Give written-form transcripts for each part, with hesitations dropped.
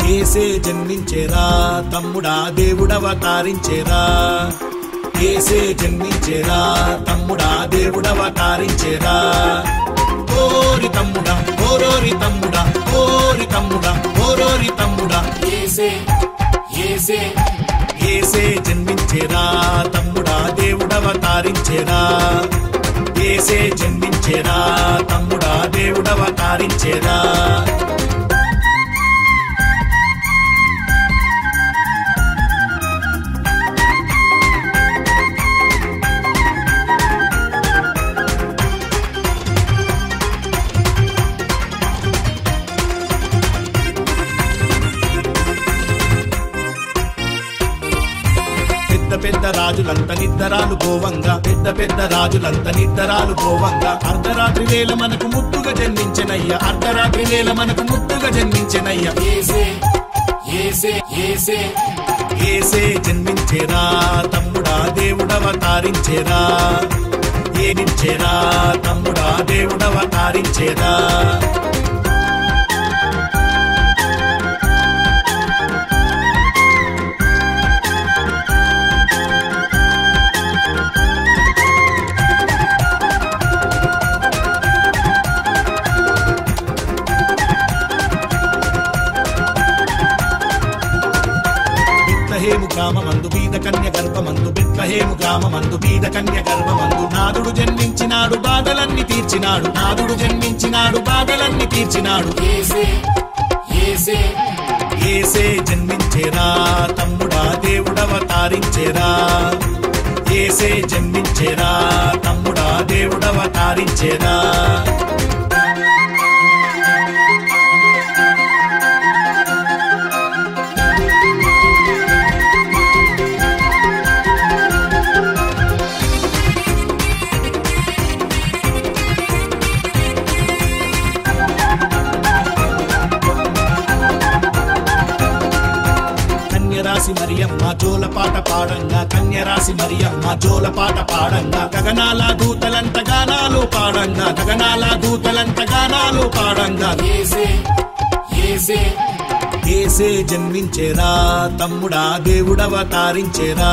యేసే జన్మించేరా తమ్ముడా దేవుడవతారించేరా యేసే జన్మించేరా తమ్ముడా దేవుడవతారించేరా ఓరి తమ్ముడా ఓరోరి తమ్ముడా ఓరి తమ్ముడా ఓరోరి తమ్ముడా యేసే యేసే యేసే జన్మించేరా తమ్ముడా దేవుడవతారించేరా యేసే జన్మించేరా తమ్ముడా దేవుడవతారించేరా పెద్ద రాజులంత నిద్దరాలు గోవంగా పెద్ద రాజులంత నిద్దరాలు గోవంగా అర్ధరాత్రి వేళ మనకు ముద్దుగా జన్మించెనయ్య అర్ధరాత్రి వేళ మనకు ముద్దుగా జన్మించెనయ్య యేసే యేసే యేసే యేసే జన్మించేరా తమ్ముడా దేవుడవతారించేరా ఏమించేరా తమ్ముడా దేవుడవతారించేరా బెత్లెహేము గ్రామమందు బీద కన్య గర్భమందు బెత్లెహేము గ్రామమందు బీద కన్య గర్భమందు నాదుడు జన్మించినాడు బాధలన్నీ తీర్చినాడు నాదుడు జన్మించినాడు బాధలన్నీ తీర్చినాడు యేసే యేసే యేసే జన్మించేరా తమ్ముడా దేవుడవతారించేరా యేసే జన్మించేరా తమ్ముడా దేవుడవతారించేరా కన్యరాశి మరియమ్మ జోలపాట పాడంగా కన్యరాశి మరియమ్మ జోలపాట పాడంగా గగనాల దూతలంత గానాలు పాడంగా గగనాల దూతలంత గానాలు పాడంగా యేసే యేసే యేసే జన్మించేరా తమ్ముడా దేవుడవతారించేరా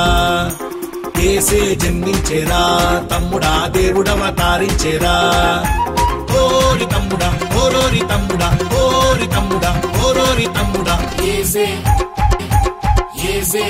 యేసే జన్మించేరా తమ్ముడా దేవుడవతారించేరా ఓరి తమ్ముడా ఓరోరి తమ్ముడా ఓరి తమ్ముడా ఓరోరి తమ్ముడా యేసే యేసే